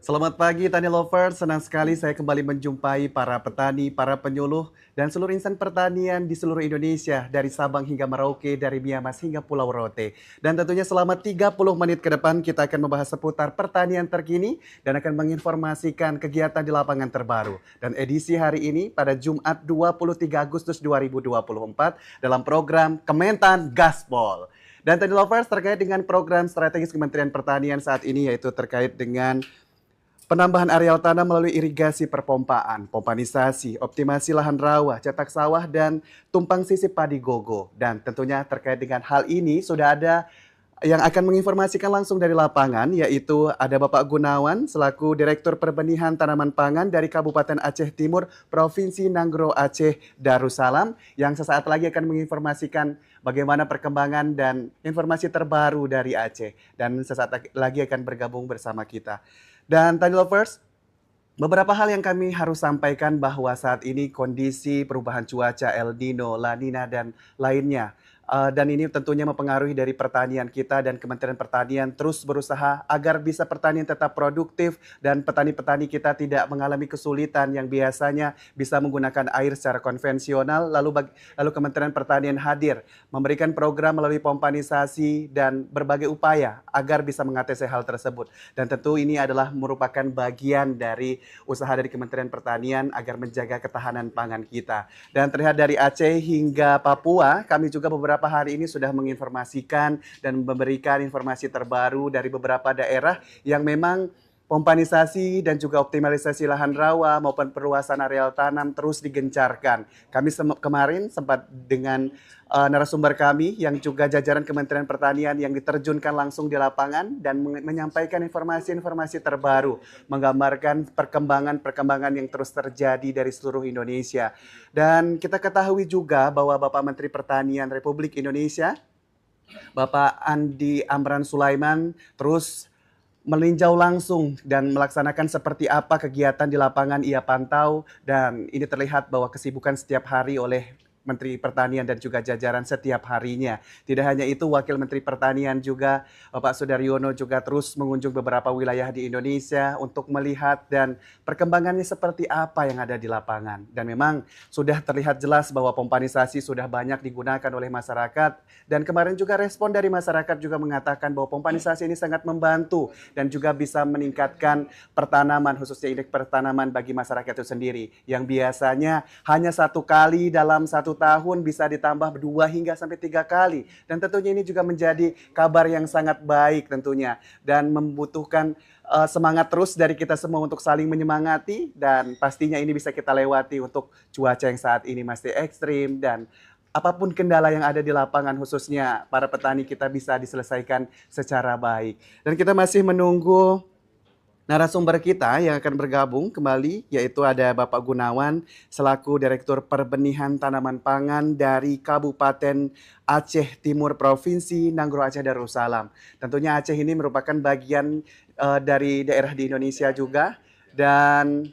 Selamat pagi Tani Lovers, senang sekali saya kembali menjumpai para petani, para penyuluh, dan seluruh insan pertanian di seluruh Indonesia, dari Sabang hingga Merauke, dari Miamas hingga Pulau Rote. Dan tentunya selama 30 menit ke depan kita akan membahas seputar pertanian terkini dan akan menginformasikan kegiatan di lapangan terbaru. Dan edisi hari ini pada Jumat 23 Agustus 2024 dalam program Kementan Gaspol. Dan Tani Lovers terkait dengan program strategis Kementerian Pertanian saat ini yaitu terkait dengan penambahan areal tanah melalui irigasi perpompaan, pompanisasi, optimasi lahan rawa, cetak sawah, dan tumpang sisip padi gogo. Dan tentunya terkait dengan hal ini sudah ada yang akan menginformasikan langsung dari lapangan, yaitu ada Bapak Gunawan selaku Direktur Perbenihan Tanaman Pangan dari Kabupaten Aceh Timur, Provinsi Nanggro Aceh Darussalam, yang sesaat lagi akan menginformasikan bagaimana perkembangan dan informasi terbaru dari Aceh. Dan sesaat lagi akan bergabung bersama kita. Dan Tani Lovers, beberapa hal yang kami harus sampaikan bahwa saat ini kondisi perubahan cuaca El Nino, La Nina, dan lainnya. Dan ini tentunya mempengaruhi dari pertanian kita dan Kementerian Pertanian terus berusaha agar bisa pertanian tetap produktif dan petani-petani kita tidak mengalami kesulitan yang biasanya bisa menggunakan air secara konvensional. Lalu Kementerian Pertanian hadir memberikan program melalui pompanisasi dan berbagai upaya agar bisa mengatasi hal tersebut. Dan tentu ini adalah merupakan bagian dari usaha dari Kementerian Pertanian agar menjaga ketahanan pangan kita. Dan terlihat dari Aceh hingga Papua, kami juga beberapa hari ini sudah menginformasikan dan memberikan informasi terbaru dari beberapa daerah yang memang pompanisasi dan juga optimalisasi lahan rawa maupun perluasan areal tanam terus digencarkan. Kami kemarin sempat dengan narasumber kami yang juga jajaran Kementerian Pertanian yang diterjunkan langsung di lapangan dan menyampaikan informasi-informasi terbaru, menggambarkan perkembangan-perkembangan yang terus terjadi dari seluruh Indonesia. Dan kita ketahui juga bahwa Bapak Menteri Pertanian Republik Indonesia, Bapak Andi Amran Sulaiman, terus meninjau langsung dan melaksanakan seperti apa kegiatan di lapangan ia pantau, dan ini terlihat bahwa kesibukan setiap hari oleh Menteri Pertanian dan juga jajaran setiap harinya. Tidak hanya itu, Wakil Menteri Pertanian juga Bapak Sudaryono juga terus mengunjung beberapa wilayah di Indonesia untuk melihat dan perkembangannya seperti apa yang ada di lapangan. Dan memang sudah terlihat jelas bahwa pompanisasi sudah banyak digunakan oleh masyarakat, dan kemarin juga respon dari masyarakat juga mengatakan bahwa pompanisasi ini sangat membantu dan juga bisa meningkatkan pertanaman, khususnya indeks pertanaman bagi masyarakat itu sendiri, yang biasanya hanya 1 kali dalam 1 tahun bisa ditambah 2 hingga sampai 3 kali. Dan tentunya ini juga menjadi kabar yang sangat baik tentunya, dan membutuhkan semangat terus dari kita semua untuk saling menyemangati, dan pastinya ini bisa kita lewati untuk cuaca yang saat ini masih ekstrim, dan apapun kendala yang ada di lapangan khususnya para petani kita bisa diselesaikan secara baik. Dan kita masih menunggu narasumber kita yang akan bergabung kembali, yaitu ada Bapak Gunawan selaku Direktur Perbenihan Tanaman Pangan dari Kabupaten Aceh Timur, Provinsi Nanggro Aceh Darussalam. Tentunya Aceh ini merupakan bagian dari daerah di Indonesia juga, dan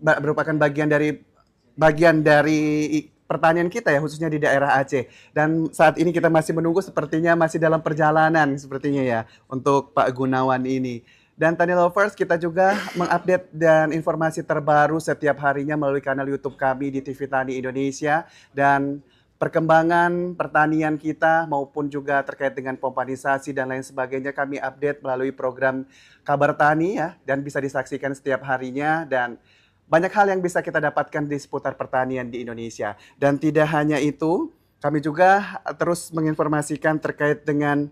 merupakan bagian dari pertanian kita ya, khususnya di daerah Aceh. Dan saat ini kita masih menunggu, sepertinya masih dalam perjalanan sepertinya ya untuk Pak Gunawan ini. Dan Tani Lovers, kita juga mengupdate dan informasi terbaru setiap harinya melalui kanal YouTube kami di TV Tani Indonesia, dan perkembangan pertanian kita maupun juga terkait dengan pompanisasi dan lain sebagainya kami update melalui program Kabar Tani ya, dan bisa disaksikan setiap harinya, dan banyak hal yang bisa kita dapatkan di seputar pertanian di Indonesia. Dan tidak hanya itu, kami juga terus menginformasikan terkait dengan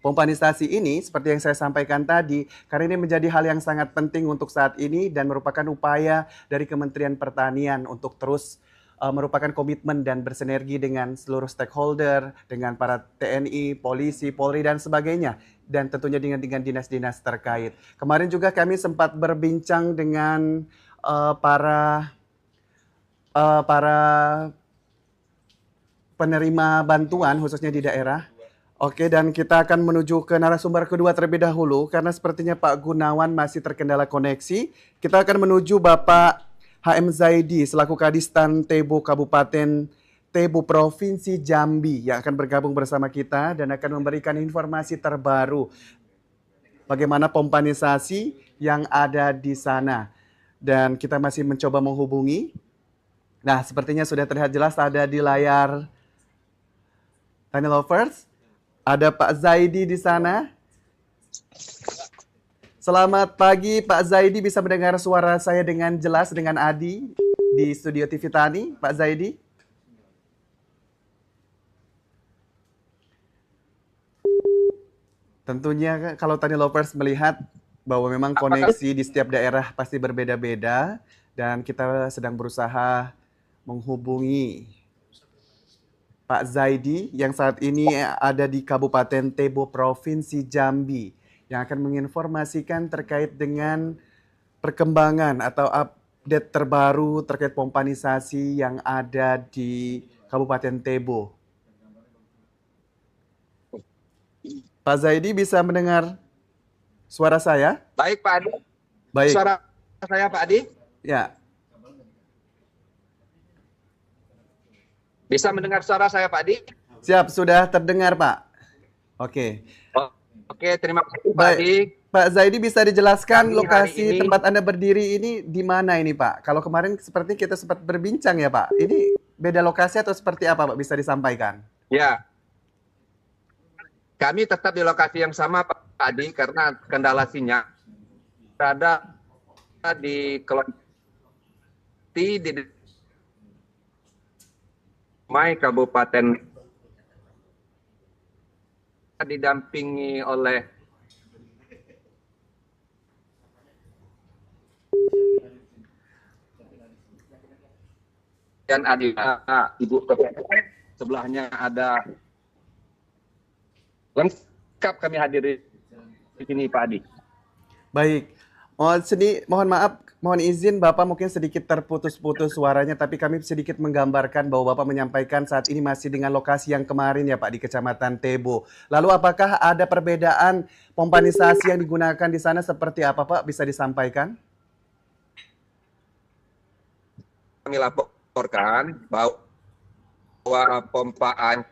pompanisasi ini seperti yang saya sampaikan tadi, karena ini menjadi hal yang sangat penting untuk saat ini dan merupakan upaya dari Kementerian Pertanian untuk terus merupakan komitmen dan bersinergi dengan seluruh stakeholder, dengan para TNI, polisi, Polri, dan sebagainya, dan tentunya dengan dinas-dinas terkait. Kemarin juga kami sempat berbincang dengan para penerima bantuan khususnya di daerah, Oke, dan kita akan menuju ke narasumber kedua terlebih dahulu karena sepertinya Pak Gunawan masih terkendala koneksi. Kita akan menuju Bapak HM Zaidi selaku Kadistan Tebo Kabupaten Tebo Provinsi Jambi yang akan bergabung bersama kita dan akan memberikan informasi terbaru bagaimana pompanisasi yang ada di sana. Dan kita masih mencoba menghubungi. Nah, sepertinya sudah terlihat jelas ada di layar Tani Lovers. Ada Pak Zaidi di sana. Selamat pagi Pak Zaidi, bisa mendengar suara saya dengan jelas dengan Adi di studio TV Tani, Pak Zaidi? Tentunya kalau Tani Lovers melihat bahwa memang koneksi di setiap daerah pasti berbeda-beda dan kita sedang berusaha menghubungi Pak Zaidi yang saat ini ada di Kabupaten Tebo Provinsi Jambi yang akan menginformasikan terkait dengan perkembangan atau update terbaru terkait pompanisasi yang ada di Kabupaten Tebo. Pak Zaidi bisa mendengar suara saya? Baik Pak Adi. Baik. Suara saya Pak Adi? Ya. Bisa mendengar suara saya Pak Adi? Siap, sudah terdengar Pak. Oke. Oke, terima kasih Pak Baik. Adi. Pak Zaidi bisa dijelaskan Kami lokasi hari ini- tempat Anda berdiri ini di mana ini Pak? Kalau kemarin seperti kita sempat berbincang ya Pak. Ini beda lokasi atau seperti apa Pak? Bisa disampaikan? Ya, kami tetap di lokasi yang sama Pak Adi karena kendala sinyal berada di Kelonti di Mai Kabupaten didampingi oleh dan Adi Ibu PPS, sebelahnya ada lengkap kami hadiri di sini Pak Adi. Baik. Mohon maaf, mohon izin Bapak mungkin sedikit terputus-putus suaranya, tapi kami sedikit menggambarkan bahwa Bapak menyampaikan saat ini masih dengan lokasi yang kemarin ya Pak di Kecamatan Tebo. Lalu apakah ada perbedaan pompanisasi yang digunakan di sana seperti apa Pak? Bisa disampaikan? Kami laporkan bahwa pompaan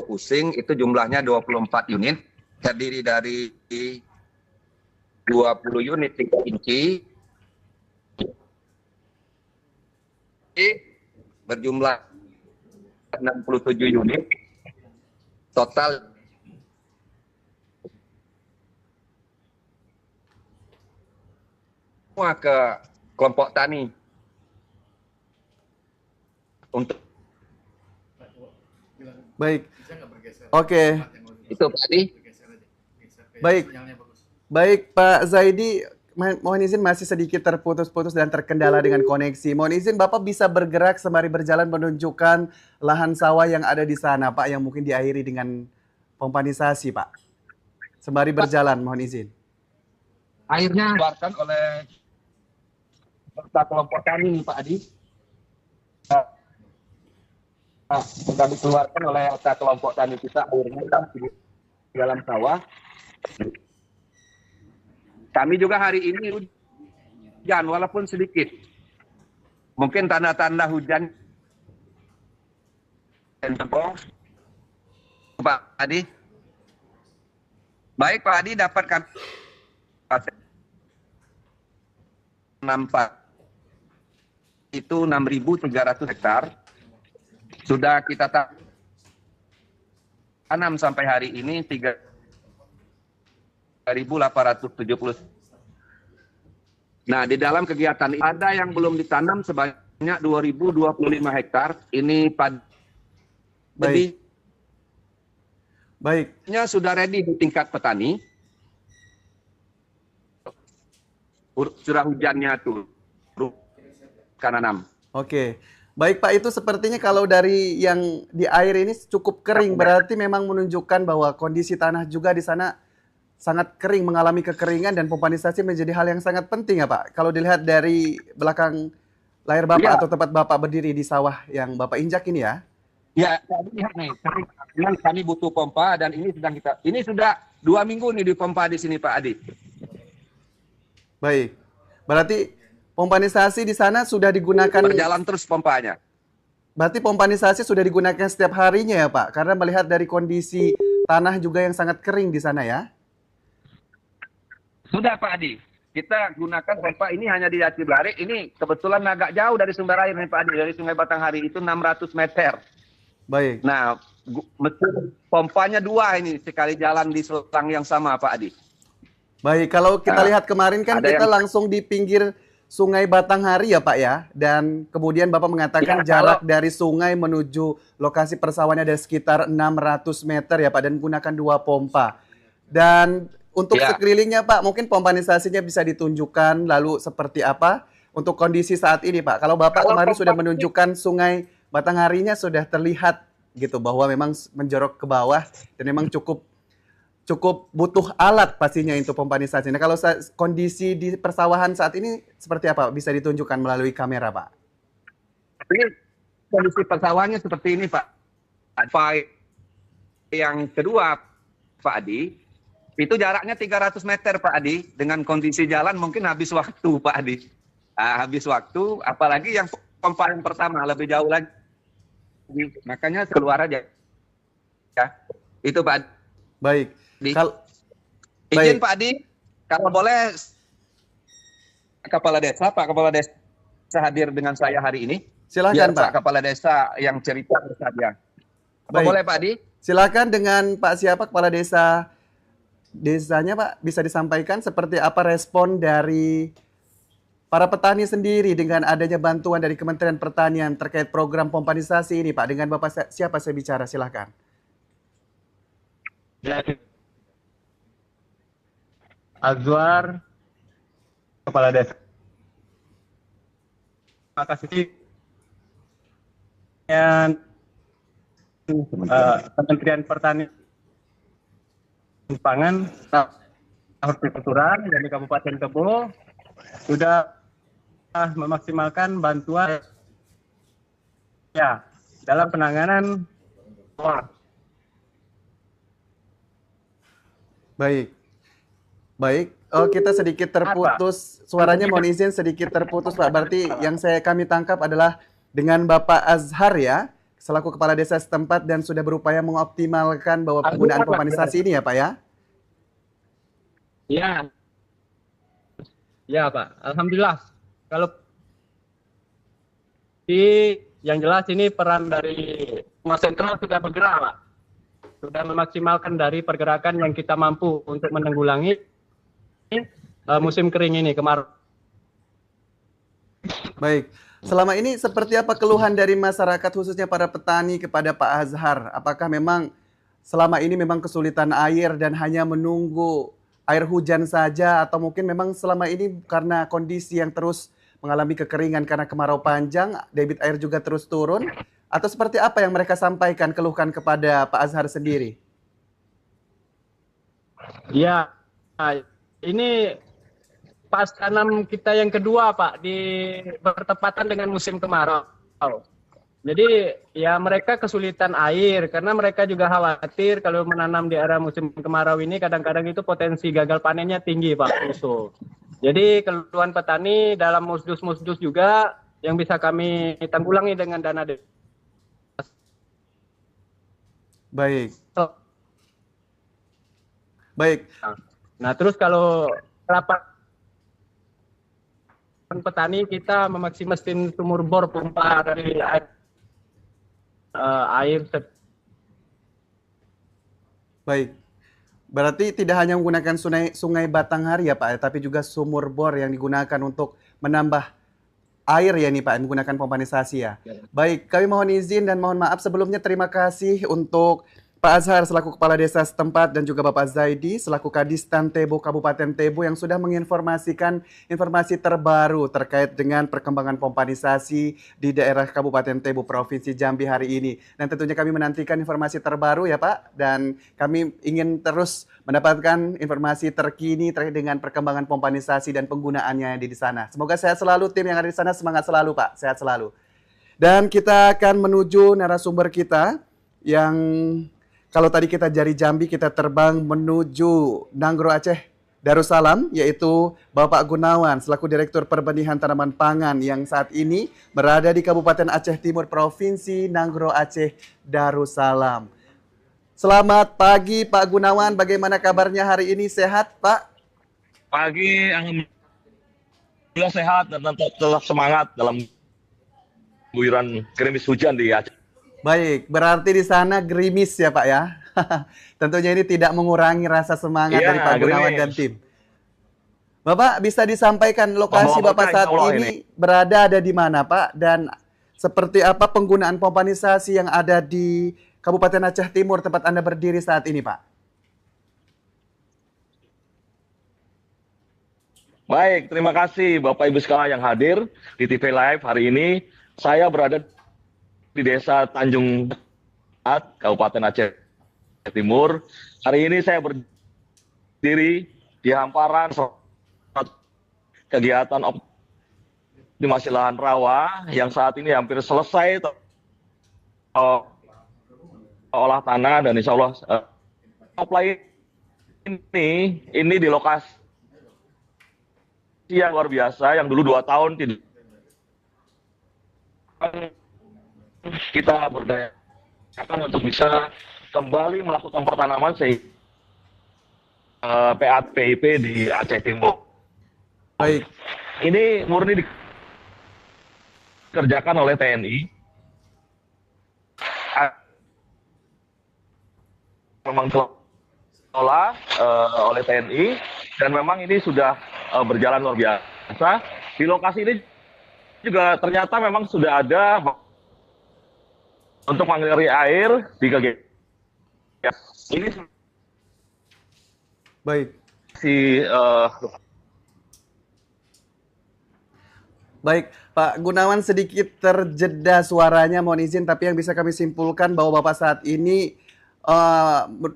pusing itu jumlahnya 24 unit, terdiri dari 20 unit 3 inci, berjumlah 67 unit, total semua ke kelompok tani untuk Baik. Oke. itu tadi. Baik. Baik Pak Zaidi, mohon izin masih sedikit terputus-putus dan terkendala dengan koneksi. Mohon izin Bapak bisa bergerak sembari berjalan menunjukkan lahan sawah yang ada di sana Pak yang mungkin diairi dengan pompanisasi Pak. Sembari berjalan, mohon izin. Airnya dikeluarkan oleh kelompok tani Pak Adi. Sudah dikeluarkan oleh kelompok tani kita, airnya di dalam sawah. Kami juga hari ini hujan walaupun sedikit. Mungkin tanda-tanda hujan. Pak Adi. Baik Pak Adi, dapat kami nampak itu 6.300 hektar. Sudah kita tanam sampai hari ini 3.870. Nah, di dalam kegiatan ini ada yang belum ditanam sebanyak 2.025 hektar. Ini Baik. padinya sudah ready di tingkat petani. Curah hujannya turun karena nanam. Oke. Baik Pak, itu sepertinya kalau dari yang di air ini cukup kering, berarti memang menunjukkan bahwa kondisi tanah juga di sana sangat kering, mengalami kekeringan dan pompanisasi menjadi hal yang sangat penting ya Pak. Kalau dilihat dari belakang layar Bapak Ya. atau tempat Bapak berdiri di sawah yang Bapak injak ini ya. Ya, tadi lihat nih, memang kami butuh pompa dan ini sudah 2 minggu nih di pompa di sini Pak Adi. Baik. Berarti pompanisasi di sana sudah digunakan. Berjalan terus pompanya. Berarti pompanisasi sudah digunakan setiap harinya ya Pak? Karena melihat dari kondisi tanah juga yang sangat kering di sana ya? Sudah Pak Adi. Kita gunakan pompa ini hanya di Jati Blari. Ini kebetulan agak jauh dari sumber air nih Pak Adi. Dari Sungai Batanghari itu 600 meter. Baik. Nah, mesin pompanya 2 ini sekali jalan di selang yang sama Pak Adi. Baik, kalau kita lihat kemarin kan kita langsung di pinggir Sungai Batanghari ya Pak ya. Dan kemudian Bapak mengatakan jarak dari sungai menuju lokasi persawahannya ada sekitar 600 meter ya Pak. Dan menggunakan 2 pompa. Dan untuk sekelilingnya Pak, mungkin pompanisasinya bisa ditunjukkan lalu seperti apa untuk kondisi saat ini Pak. Kalau Bapak kemarin sudah menunjukkan Sungai Batangharinya sudah terlihat gitu bahwa memang menjorok ke bawah dan memang cukup butuh alat pastinya untuk pompanisasi. Nah, kalau kondisi di persawahan saat ini seperti apa? Bisa ditunjukkan melalui kamera, Pak? Ini kondisi persawahannya seperti ini, Pak. Yang kedua, Pak Adi, itu jaraknya 300 meter, Pak Adi. Dengan kondisi jalan mungkin habis waktu, Pak Adi. Habis waktu, apalagi yang pompa yang pertama, lebih jauh lagi. Makanya keluar aja. Ya, itu, Pak Adi. Baik. Izin Pak Adi, kalau boleh Pak Kepala Desa hadir dengan saya hari ini. Silakan Pak. Pak Kepala Desa yang cerita bersaja. Apa boleh Pak Adi? Silakan dengan Pak siapa Kepala Desanya Pak, bisa disampaikan seperti apa respon dari para petani sendiri dengan adanya bantuan dari Kementerian Pertanian terkait program pompanisasi ini Pak. Dengan Bapak siapa saya bicara, silakan. Azwar, Kepala Desa. Terima kasih Kementerian Pertanian Pangan, Hortikultura dari Kabupaten Tebo sudah memaksimalkan bantuan ya dalam penanganan. Baik, kita sedikit terputus, suaranya mohon izin sedikit terputus Pak. Berarti yang kami tangkap adalah dengan Bapak Azhar ya, selaku Kepala Desa setempat dan sudah berupaya mengoptimalkan bahwa penggunaan pompanisasi ini ya Pak ya? Ya Pak, Alhamdulillah. Kalau yang jelas ini peran dari Mas Sentral sudah bergerak Pak. Sudah memaksimalkan dari pergerakan yang kita mampu untuk menanggulangi musim kering ini kemarau. Baik, selama ini seperti apa keluhan dari masyarakat khususnya para petani kepada Pak Azhar? Apakah memang selama ini memang kesulitan air dan hanya menunggu air hujan saja atau mungkin memang selama ini karena kondisi yang terus mengalami kekeringan karena kemarau panjang, debit air juga terus turun? Atau seperti apa yang mereka sampaikan, keluhkan kepada Pak Azhar sendiri? Ya, ini pas tanam kita yang kedua Pak, bertepatan dengan musim kemarau. Jadi ya mereka kesulitan air karena mereka juga khawatir kalau menanam di era musim kemarau ini kadang-kadang itu potensi gagal panennya tinggi Pak. Jadi keluhan petani dalam musdus-musdus juga yang bisa kami tanggulangi dengan dana desa. Baik. Nah, terus kalau rapat petani kita memaksimalkan sumur bor pompa dari air. Baik. Berarti tidak hanya menggunakan sungai Batanghari ya Pak, tapi juga sumur bor yang digunakan untuk menambah air ya nih Pak, menggunakan pompanisasi ya. Baik, kami mohon izin dan mohon maaf sebelumnya terima kasih untuk Pak Azhar selaku Kepala Desa setempat dan juga Bapak Zaidi selaku Kadistan Tebo Kabupaten Tebo yang sudah menginformasikan informasi terbaru terkait dengan perkembangan pompanisasi di daerah Kabupaten Tebo Provinsi Jambi hari ini. Dan tentunya kami menantikan informasi terbaru ya Pak, dan kami ingin terus mendapatkan informasi terkini terkait dengan perkembangan pompanisasi dan penggunaannya di sana. Semoga sehat selalu tim yang ada di sana, semangat selalu Pak, sehat selalu. Dan kita akan menuju narasumber kita yang kalau tadi kita dari Jambi, kita terbang menuju Nanggro Aceh Darussalam, yaitu Bapak Gunawan selaku Direktur Perbenihan Tanaman Pangan yang saat ini berada di Kabupaten Aceh Timur, Provinsi Nanggro Aceh Darussalam. Selamat pagi Pak Gunawan, bagaimana kabarnya hari ini? Sehat Pak? Pagi, alhamdulillah sehat dan tetap semangat dalam guyuran gerimis hujan di Aceh. Baik, berarti di sana gerimis ya Pak ya? Tentunya ini tidak mengurangi rasa semangat dari Pak Gunawan dan tim. Bapak bisa disampaikan lokasi Bapak saat ini berada ada di mana Pak? Dan seperti apa penggunaan pompanisasi yang ada di Kabupaten Aceh Timur tempat Anda berdiri saat ini Pak? Baik, terima kasih Bapak Ibu sekalian yang hadir di TV Live hari ini. Saya berada di Desa Tanjung At, Kabupaten Aceh Timur. Hari ini saya berdiri di hamparan kegiatan optimasi lahan rawa yang saat ini hampir selesai olah tanah, dan insya Allah apply ini di lokasi yang luar biasa yang dulu 2 tahun tidak kita berdayakan untuk bisa kembali melakukan pertanaman sehingga PAPIP di Aceh Timur. Baik. Ini murni dikerjakan oleh TNI. Memang dikelola oleh TNI dan memang ini sudah berjalan luar biasa. Di lokasi ini juga ternyata memang sudah ada untuk mengalir air di kegiatan ini. Baik. Baik, Pak Gunawan sedikit terjeda suaranya, mohon izin, tapi yang bisa kami simpulkan bahwa Bapak saat ini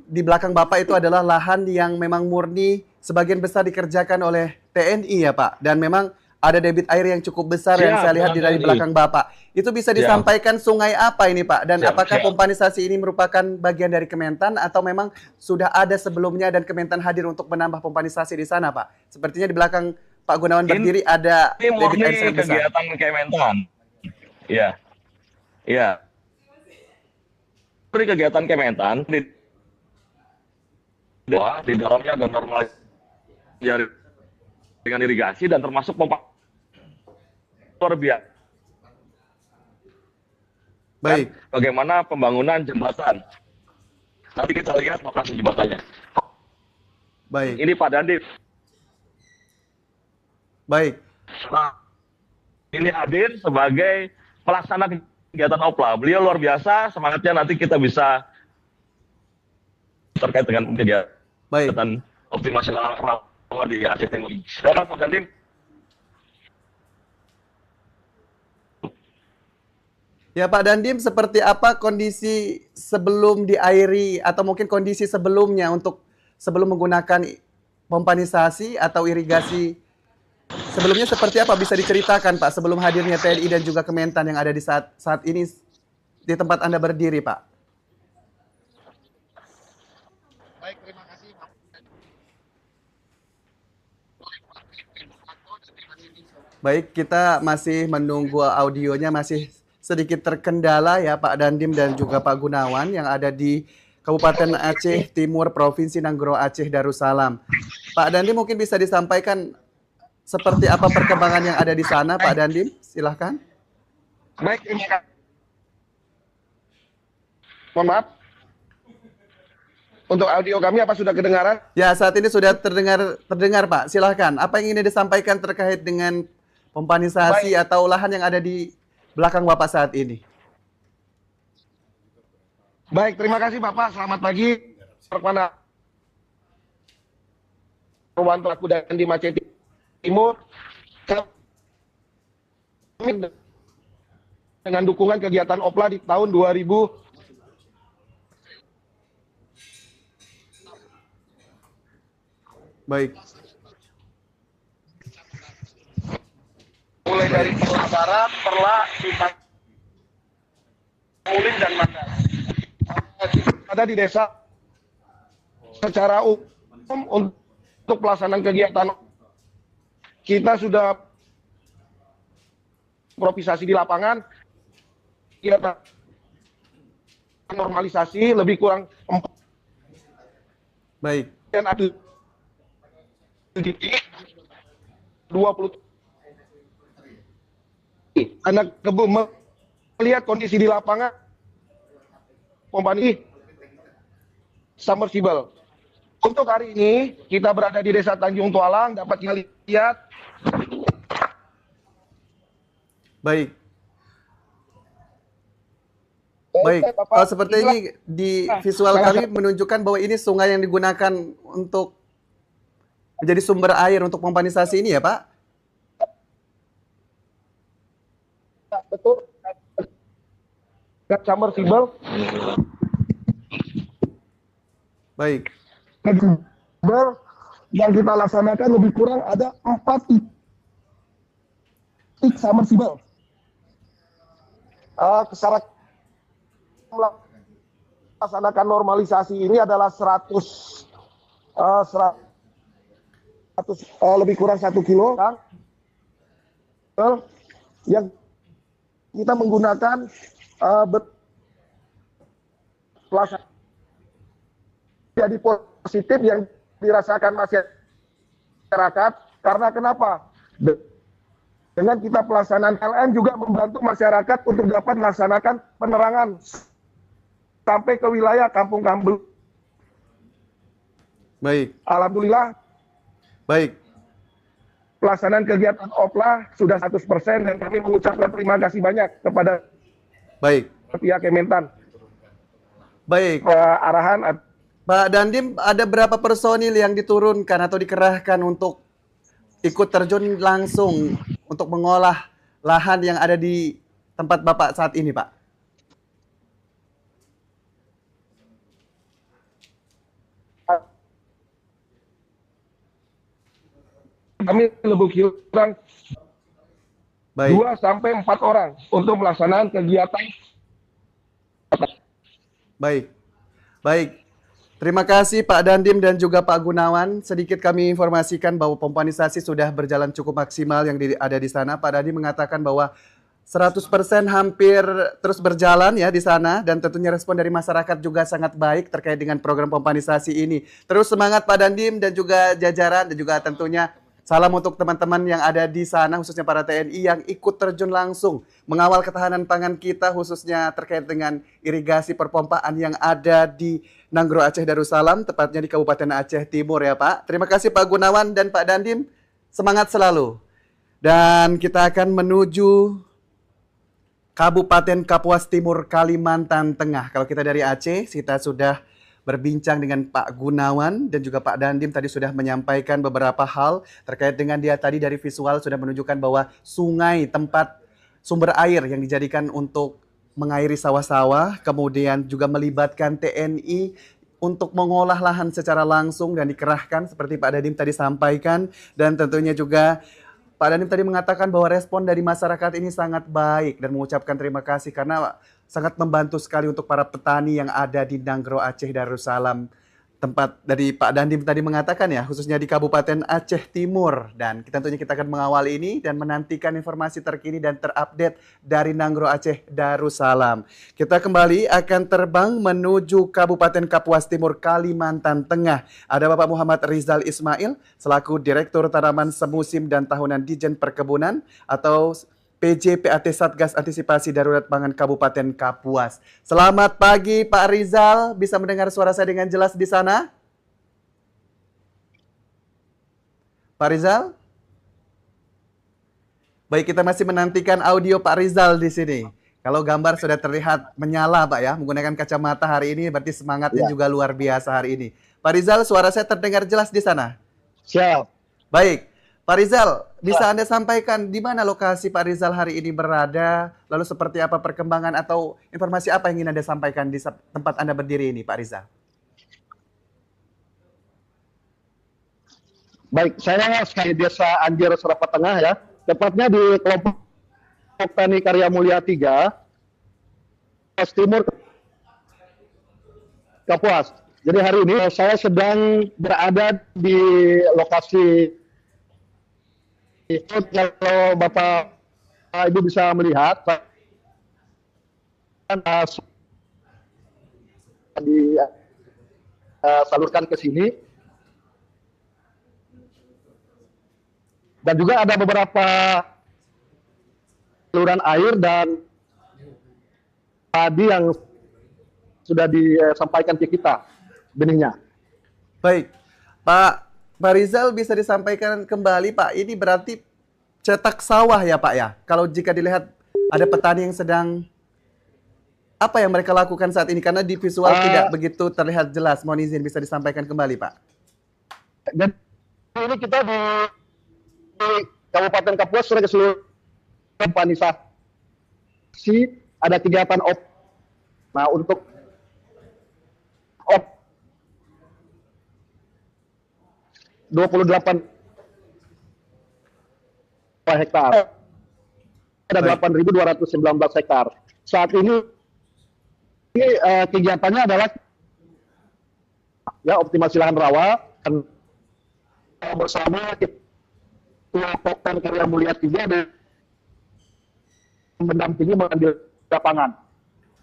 di belakang Bapak itu adalah lahan yang memang murni sebagian besar dikerjakan oleh TNI ya Pak, dan memang ada debit air yang cukup besar yang saya lihat dari belakang Bapak. Itu bisa disampaikan sungai apa ini Pak? Dan apakah pompanisasi ini merupakan bagian dari Kementan atau memang sudah ada sebelumnya dan Kementan hadir untuk menambah pompanisasi di sana Pak? Sepertinya di belakang Pak Gunawan berdiri ada debit air yang besar. Kegiatan Kementan. Iya. Iya. Ini kegiatan Kementan di dalamnya ada normalisasi dengan irigasi dan termasuk pompa luar biasa. Baik. Dan bagaimana pembangunan jembatan? Nanti kita lihat lokasi jembatannya. Baik. Ini Pak Dandim. Baik. Nah, ini hadir sebagai pelaksana kegiatan OPLA. Beliau luar biasa, semangatnya nanti kita bisa terkait dengan kegiatan optimasi lahan rawa di Aceh Timur. Silakan Pak Dandim. Ya Pak Dandim, seperti apa kondisi sebelum diairi atau mungkin kondisi sebelumnya untuk sebelum menggunakan pompanisasi atau irigasi sebelumnya seperti apa, bisa diceritakan Pak sebelum hadirnya TNI dan juga Kementan yang ada di saat ini di tempat Anda berdiri Pak? Baik, terima kasih Pak. Baik, kita masih menunggu audionya, masih sedikit terkendala ya Pak Dandim dan juga Pak Gunawan yang ada di Kabupaten Aceh Timur, Provinsi Nanggro Aceh Darussalam. Pak Dandim mungkin bisa disampaikan seperti apa perkembangan yang ada di sana Pak Dandim, silahkan. Baik, terima kasih. Mohon maaf. Untuk audio kami apa sudah kedengaran? Ya, saat ini sudah terdengar Pak, silahkan. Apa yang ingin disampaikan terkait dengan pompanisasi atau lahan yang ada di belakang Bapak saat ini? Baik, terima kasih Bapak. Selamat pagi. Kepada Ruan Pelaku dan di Aceh Timur, kami dengan dukungan kegiatan OPLA di tahun 2000 Baik. mulai dari Perla Barat, Perla, Ulin dan Mandat. Ada di desa secara umum untuk pelaksanaan kegiatan kita sudah improvisasi di lapangan, kegiatan normalisasi lebih kurang 4 Baik, dan ada 20 anak kebun melihat kondisi di lapangan pompa ini submersible. Untuk hari ini kita berada di Desa Tanjung Tualang, dapat kita lihat. baik. Baik, seperti ini di visual kami menunjukkan bahwa ini sungai yang digunakan untuk menjadi sumber air untuk pompanisasi ini ya Pak? Betul. Submersible. Baik, Submersible yang kita laksanakan lebih kurang ada 4 titik submersible. Secara melaksanakan normalisasi ini adalah 100 lebih kurang 1 kilo yang kita menggunakan jadi positif yang dirasakan masyarakat. Karena kenapa? Dengan kita pelaksanaan LM juga membantu masyarakat untuk dapat melaksanakan penerangan sampai ke wilayah kampung-kampung. baik, Alhamdulillah baik, pelaksanaan kegiatan OPLA sudah 100% dan kami mengucapkan terima kasih banyak kepada baik, pihak Kementan. baik. Arahan Pak Dandim, ada berapa personil yang diturunkan atau dikerahkan untuk ikut terjun langsung untuk mengolah lahan yang ada di tempat Bapak saat ini, Pak? kami lebih kurang Baik, 2 sampai 4 orang untuk melaksanakan kegiatan. baik, baik. Terima kasih Pak Dandim dan juga Pak Gunawan. Sedikit kami informasikan bahwa pompanisasi sudah berjalan cukup maksimal yang ada di sana. Pak Dandim mengatakan bahwa 100% hampir terus berjalan ya di sana dan tentunya respon dari masyarakat juga sangat baik terkait dengan program pompanisasi ini. Terus semangat Pak Dandim dan juga jajaran dan juga tentunya salam untuk teman-teman yang ada di sana, khususnya para TNI yang ikut terjun langsung mengawal ketahanan pangan kita, khususnya terkait dengan irigasi perpompaan yang ada di Nanggro Aceh Darussalam, tepatnya di Kabupaten Aceh Timur ya Pak. Terima kasih Pak Gunawan dan Pak Dandim, semangat selalu. Dan kita akan menuju Kabupaten Kapuas Timur, Kalimantan Tengah. Kalau kita dari Aceh, kita sudah berbincang dengan Pak Gunawan dan juga Pak Dandim tadi sudah menyampaikan beberapa hal terkait dengan dia tadi dari visual sudah menunjukkan bahwa sungai tempat sumber air yang dijadikan untuk mengairi sawah-sawah, kemudian juga melibatkan TNI untuk mengolah lahan secara langsung dan dikerahkan seperti Pak Dandim tadi sampaikan, dan tentunya juga Pak Dandim tadi mengatakan bahwa respon dari masyarakat ini sangat baik dan mengucapkan terima kasih karena sangat membantu sekali untuk para petani yang ada di Nanggro Aceh Darussalam. Tempat dari Pak Dandim tadi mengatakan ya, khususnya di Kabupaten Aceh Timur. Dan tentunya kita akan mengawal ini dan menantikan informasi terkini dan terupdate dari Nanggro Aceh Darussalam. Kita kembali akan terbang menuju Kabupaten Kapuas Timur, Kalimantan Tengah. Ada Bapak Muhammad Rizal Ismail selaku Direktur Tanaman Semusim dan Tahunan Dijen Perkebunan atau PJPAT Satgas Antisipasi Darurat Pangan Kabupaten Kapuas. Selamat pagi Pak Rizal, bisa mendengar suara saya dengan jelas di sana? Pak Rizal? Baik, kita masih menantikan audio Pak Rizal di sini. Kalau gambar sudah terlihat menyala Pak ya, menggunakan kacamata hari ini berarti semangatnya juga luar biasa hari ini. Pak Rizal, suara saya terdengar jelas di sana? Siap. Baik. Pak Rizal, bisa Anda sampaikan di mana lokasi Pak Rizal hari ini berada, lalu seperti apa perkembangan atau informasi apa yang ingin Anda sampaikan di tempat Anda berdiri ini, Pak Rizal? Baik, saya di Desa Anjir, Serapat Tengah ya, tepatnya di kelompok Tani Karya Mulia 3. Timur Kapuas. Jadi hari ini saya sedang berada di lokasi itu. Kalau Bapak Ibu bisa melihat, disalurkan ke sini. Dan juga ada beberapa saluran air dan padi yang sudah disampaikan ke kita benihnya. Baik, Pak Rizal, bisa disampaikan kembali Pak, ini berarti cetak sawah ya Pak ya? Kalau jika dilihat ada petani yang sedang, apa yang mereka lakukan saat ini? Karena di visual tidak begitu terlihat jelas. Mohon izin bisa disampaikan kembali Pak. Dan ini kita di Kabupaten Kapuas sudah keseluruhan urbanisasi, ada kegiatan Nah, untuk 28 hektar. Ada 8.219 hektar. Saat ini kegiatannya adalah ya optimasi lahan rawa dan bersama Ketua Poktan Karya Mulia 3 dan mendampingi mengambil lapangan.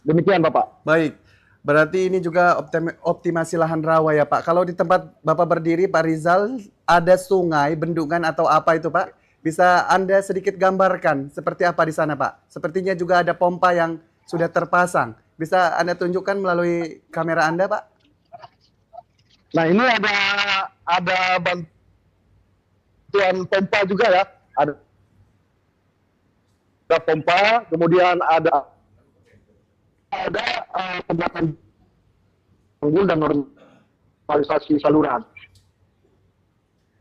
Demikian Bapak. Baik, berarti ini juga optimasi lahan rawa ya Pak. Kalau di tempat Bapak berdiri Pak Rizal, ada sungai, bendungan atau apa itu Pak? Bisa Anda sedikit gambarkan seperti apa di sana Pak? Sepertinya juga ada pompa yang sudah terpasang. Bisa Anda tunjukkan melalui kamera Anda Pak? Nah, ini ada bantuan pompa juga ya. Ada pompa, kemudian ada pembuatan tanggul dan normalisasi saluran.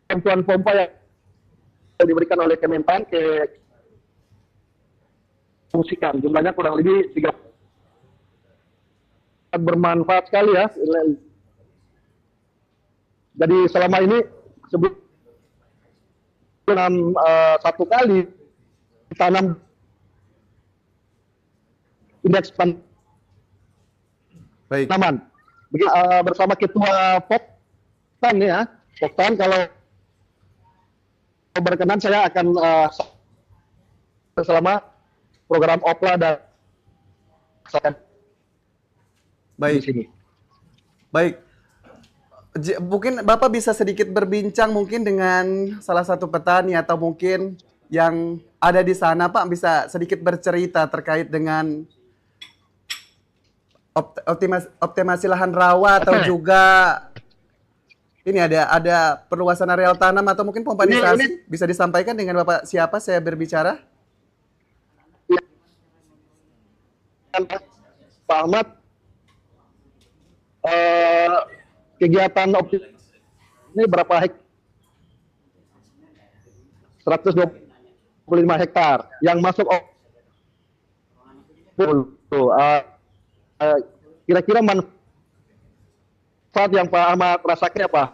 Bantuan pompa yang diberikan oleh Kementan ke fungsikan, jumlahnya kurang lebih 3, bermanfaat sekali ya. Jadi selama ini sebelum satu kali tanam indeks tanaman. Bersama Ketua Poktan ya, Poktan kalau berkenan saya akan selama program OPLA dan saya di sini. Baik. Mungkin Bapak bisa sedikit berbincang mungkin dengan salah satu petani atau mungkin yang ada di sana Pak, bisa sedikit bercerita terkait dengan optimasi lahan rawa atau juga ini ada perluasan areal tanam atau mungkin pompanisasi. Bisa disampaikan dengan Bapak siapa saya berbicara? Pak Ahmad, kegiatan ini berapa hektar? 125 hektar yang masuk kira-kira manfaat yang Pak Ahmad rasakan apa?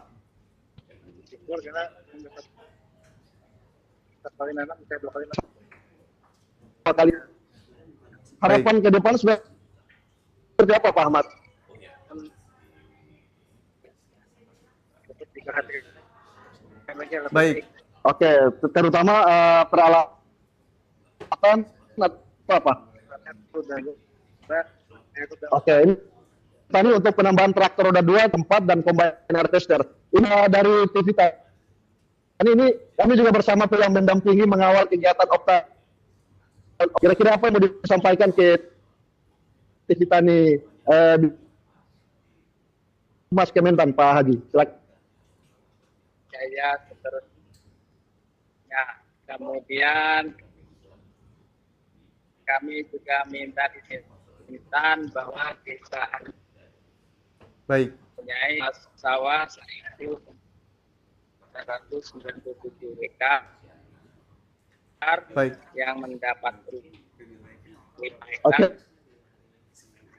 Harapan ke depan sudah seperti apa Pak Ahmad? Baik. Oke, terutama peralatan apa? Oke, ini tadi untuk penambahan traktor roda 2, tempat dan combine harvester. Ini dari TV ini kami juga bersama yang mendampingi mengawal kegiatan Opta. Kira-kira apa yang mau disampaikan ke TV Tani Mas Kementan Pak Haji? Silakan. Saya seterusnya. Kemudian kami juga minta dimintaan bahwa desa Baik. mempunyai sawah 197 hektar Baik. yang mendapat kerugian 5 hektar. Oke.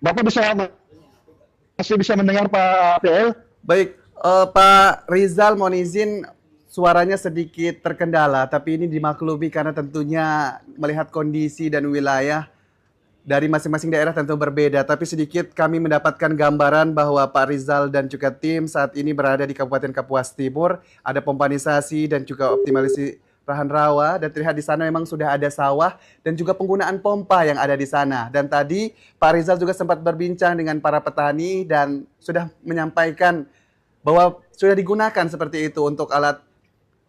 Bapak masih bisa mendengar Pak PL? Baik, Pak Rizal, mohon izin suaranya sedikit terkendala, tapi ini dimaklumi karena tentunya melihat kondisi dan wilayah dari masing-masing daerah tentu berbeda, tapi sedikit kami mendapatkan gambaran bahwa Pak Rizal dan juga tim saat ini berada di Kabupaten Kapuas Timur, ada pompanisasi dan juga optimalisasi lahan rawa, dan terlihat di sana memang sudah ada sawah dan juga penggunaan pompa yang ada di sana. Dan tadi Pak Rizal juga sempat berbincang dengan para petani dan sudah menyampaikan bahwa sudah digunakan seperti itu untuk alat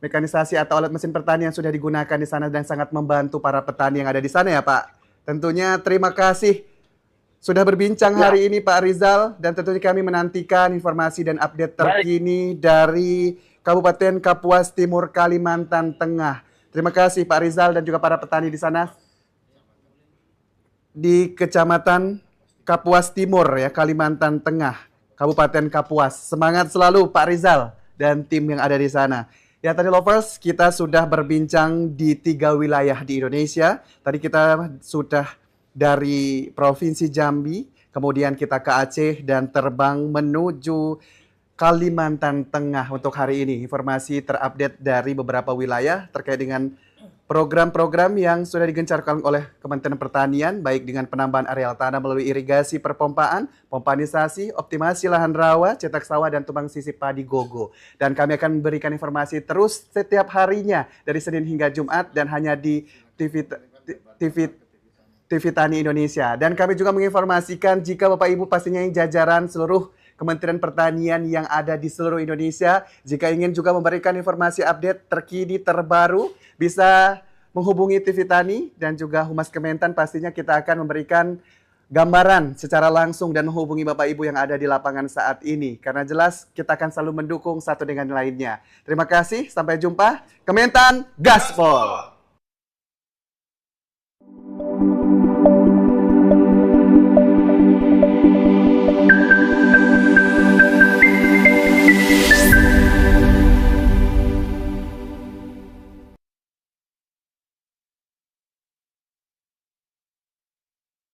mekanisasi atau alat mesin pertanian yang sudah digunakan di sana dan sangat membantu para petani yang ada di sana ya Pak. Tentunya terima kasih sudah berbincang hari ini Pak Rizal, dan tentunya kami menantikan informasi dan update terkini dari Kabupaten Kapuas Timur, Kalimantan Tengah. Terima kasih Pak Rizal dan juga para petani di sana di Kecamatan Kapuas Timur ya, Kalimantan Tengah, Kabupaten Kapuas. Semangat selalu Pak Rizal dan tim yang ada di sana. Ya tadi lovers, kita sudah berbincang di 3 wilayah di Indonesia. Tadi kita sudah dari Provinsi Jambi, kemudian kita ke Aceh dan terbang menuju Kalimantan Tengah untuk hari ini. Informasi terupdate dari beberapa wilayah terkait dengan program-program yang sudah digencarkan oleh Kementerian Pertanian, baik dengan penambahan areal tanah melalui irigasi perpompaan, pompanisasi, optimasi lahan rawa, cetak sawah, dan tumbang sisi padi gogo. Dan kami akan memberikan informasi terus setiap harinya dari Senin hingga Jumat dan hanya di TV Tani Indonesia. Dan kami juga menginformasikan jika Bapak Ibu pastinya yang jajaran seluruh Kementerian Pertanian yang ada di seluruh Indonesia, jika ingin juga memberikan informasi update terkini terbaru, bisa menghubungi TV Tani dan juga Humas Kementan. Pastinya kita akan memberikan gambaran secara langsung dan menghubungi Bapak Ibu yang ada di lapangan saat ini. Karena jelas kita akan selalu mendukung satu dengan lainnya. Terima kasih, sampai jumpa. Kementan Gaspol.